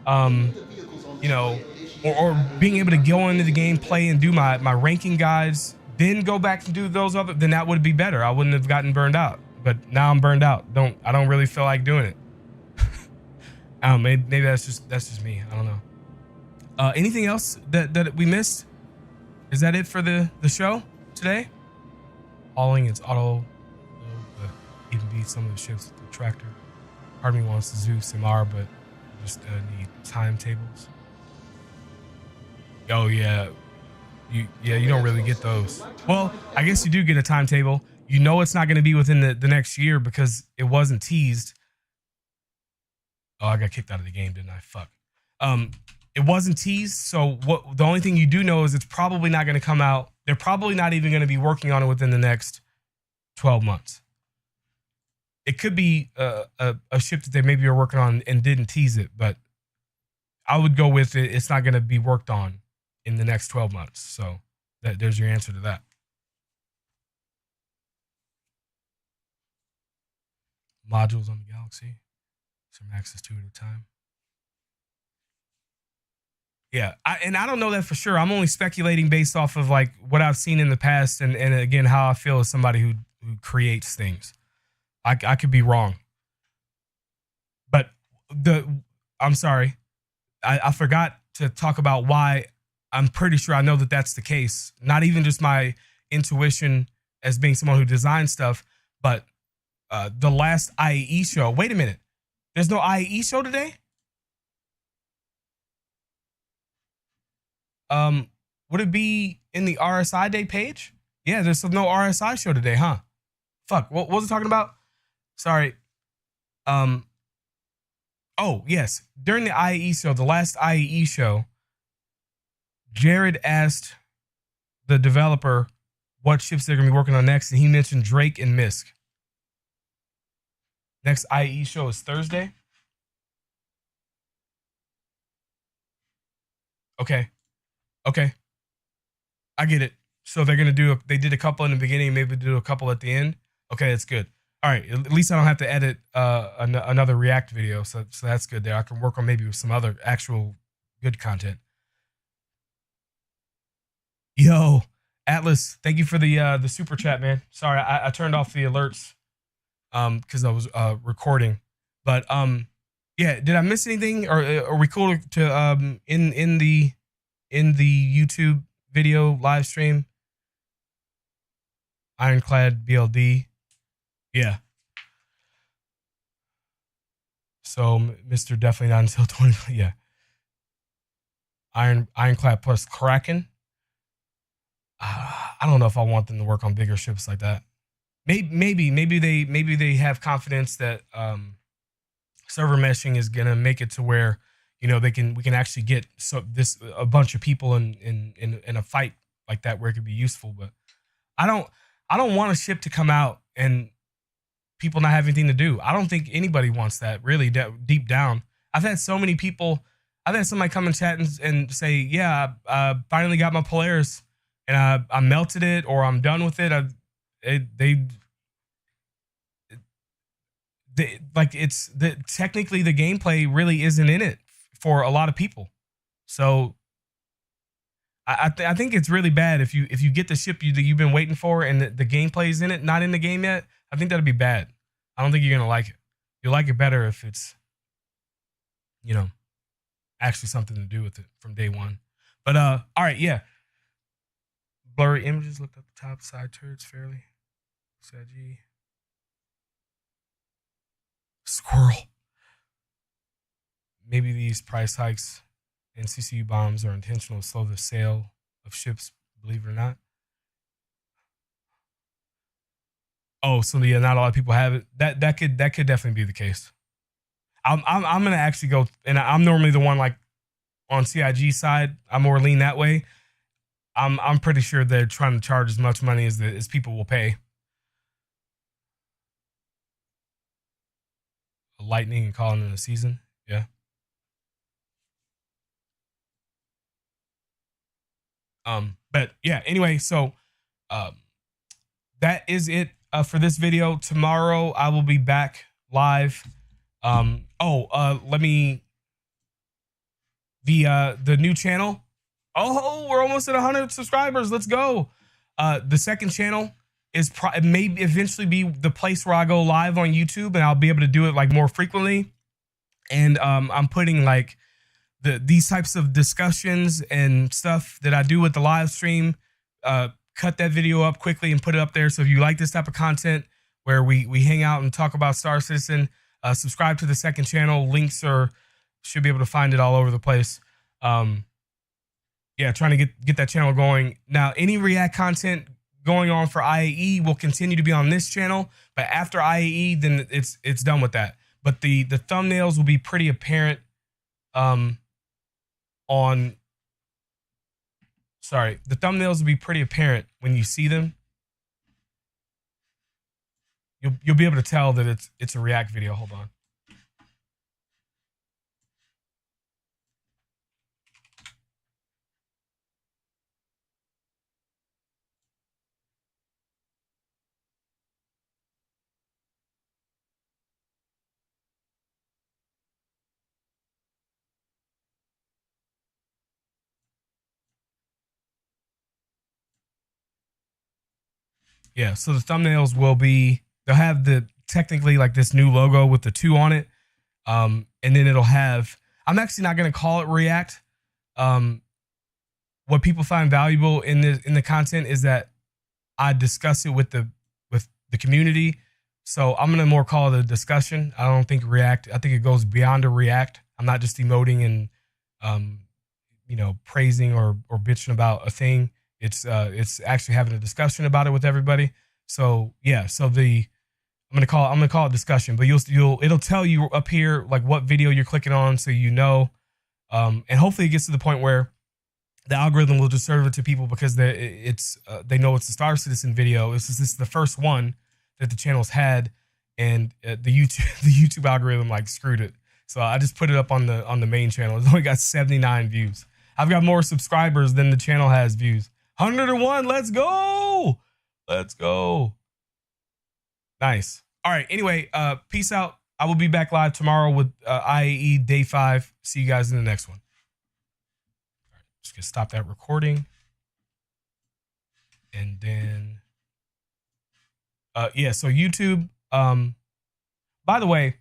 you know, or being able to go into the game, play, and do my ranking guides, then go back and do those other, then that would be better. I wouldn't have gotten burned out. But now I'm burned out. I don't really feel like doing it. I don't know, maybe that's just me. I don't know. Anything else that we missed? Is that it for the show today? Hauling is auto, but even beat some of the ships with the tractor. Part of me wants to Zeus and Mara, but just need timetables. Oh yeah, you don't really get those. Well, I guess you do get a timetable. You know it's not going to be within the next year because it wasn't teased. Oh, I got kicked out of the game, didn't I? Fuck. It wasn't teased, so the only thing you do know is it's probably not going to come out. They're probably not even going to be working on it within the next 12 months. It could be a ship that they maybe are working on and didn't tease it, but I would go with it. It's not going to be worked on in the next 12 months. So there's your answer to that. Modules on the Galaxy. Some access to it at a time. Yeah, I don't know that for sure. I'm only speculating based off of like what I've seen in the past, and again how I feel as somebody who creates things. I could be wrong, but I'm sorry, I forgot to talk about why I'm pretty sure I know that that's the case. Not even just my intuition as being someone who designs stuff, but the last IAE show. Wait a minute, there's no IAE show today? Would it be in the RSI Day page? Yeah, there's no RSI show today, huh? Fuck, what was I talking about? Sorry. Oh, yes. During the IAE show, the last IAE show, Jared asked the developer what ships they're going to be working on next, and he mentioned Drake and Misk. Next IAE show is Thursday. Okay. I get it. So they're going to they did a couple in the beginning, maybe do a couple at the end. Okay, that's good. All right, at least I don't have to edit another React video, so that's good there. I can work on maybe with some other actual good content. Yo, Atlas, thank you for the super chat, man. Sorry, I turned off the alerts because I was recording. But yeah, did I miss anything? Or are we cool to in the YouTube video live stream? Ironclad BLD. Yeah. So Mr. Definitely not until 20. Yeah. Ironclad plus Kraken. I don't know if I want them to work on bigger ships like that. Maybe they have confidence that server meshing is gonna make it to where, you know, we can actually get a bunch of people in a fight like that where it could be useful. But I don't want a ship to come out and people not have anything to do. I don't think anybody wants that, really, deep down. I've had so many people. I've had somebody come and chat and say, yeah, I finally got my Polaris and I melted it, or I'm done with it. Technically the gameplay really isn't in it for a lot of people. So I think it's really bad if you get the ship you've been waiting for and the gameplay is in it, not in the game yet. I think that'd be bad. I don't think you're gonna like it. You'll like it better if it's, you know, actually something to do with it from day one. But all right, yeah. Blurry images looked at the top side turrets fairly. SIG. Squirrel. Maybe these price hikes and CCU bombs are intentional to slow the sale of ships, believe it or not. Oh, so yeah, not a lot of people have it. That could definitely be the case. I'm gonna actually go, and I'm normally the one like on CIG side. I'm more lean that way. I'm pretty sure they're trying to charge as much money as people will pay. Lightning and calling in the season, yeah. But yeah. Anyway, so that is it for this video. Tomorrow I will be back live. Let me the new channel. Oh, we're almost at 100 subscribers. Let's go. The second channel is may eventually be the place where I go live on YouTube, and I'll be able to do it like more frequently. And I'm putting like these types of discussions and stuff that I do with the live stream. Cut that video up quickly and put it up there. So if you like this type of content where we hang out and talk about Star Citizen, subscribe to the second channel. Links should be able to find it all over the place. Yeah, trying to get that channel going. Now, any React content going on for IAE will continue to be on this channel, but after IAE, then it's done with that. But the thumbnails will be pretty apparent the thumbnails will be pretty apparent when you see them. You'll be able to tell that it's a React video. Hold on. Yeah, so the thumbnails they'll have technically like this new logo with the 2 on it. And then it'll have, I'm actually not going to call it React. What people find valuable in the content is that I discuss it with the community. So I'm going to more call it a discussion. I don't think React, I think it goes beyond a React. I'm not just emoting and, praising or bitching about a thing. It's actually having a discussion about it with everybody. So yeah, I'm gonna call it discussion, but it'll tell you up here like what video you're clicking on, so you know, and hopefully it gets to the point where the algorithm will just serve it to people because they know it's a Star Citizen video. This is the first one that the channel's had, and the YouTube algorithm like screwed it. So I just put it up on the main channel. It's only got 79 views. I've got more subscribers than the channel has views. 101. Let's go. Let's go. Nice. All right. Anyway, peace out. I will be back live tomorrow with IAE Day 5. See you guys in the next one. All right, just gonna stop that recording. And then, yeah. So YouTube. By the way,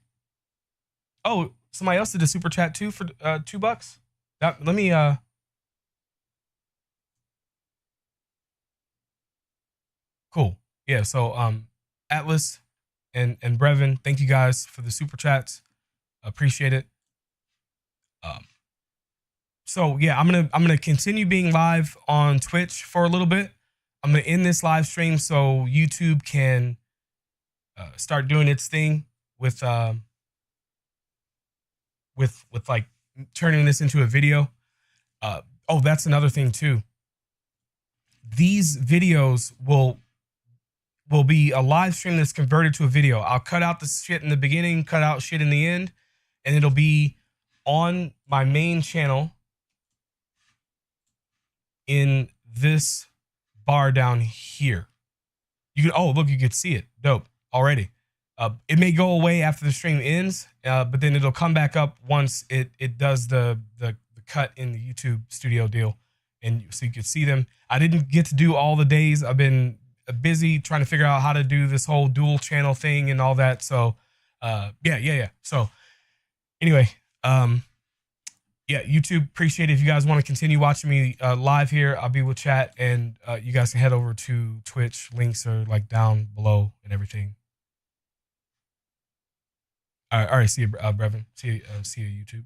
oh, somebody else did a super chat too for $2. Let me Cool. Yeah. So Atlas and Brevin, thank you guys for the super chats. Appreciate it. So yeah, I'm gonna continue being live on Twitch for a little bit. I'm gonna end this live stream so YouTube can start doing its thing with like turning this into a video. Oh, that's another thing too. these videos will be a live stream that's converted to a video. I'll cut out the shit in the beginning, cut out shit in the end, and it'll be on my main channel in this bar down here. You can, oh, look, you can see it. Dope already. It may go away after the stream ends, but then it'll come back up once it does the cut in the YouTube studio deal. And so you can see them. I didn't get to do all the days. I've been busy trying to figure out how to do this whole dual channel thing and all that. So, yeah. So anyway, yeah, YouTube, appreciate it. If you guys want to continue watching me live here, I'll be with chat, and you guys can head over to Twitch. Links are like down below and everything. All right, see you, Brevin. See you, YouTube.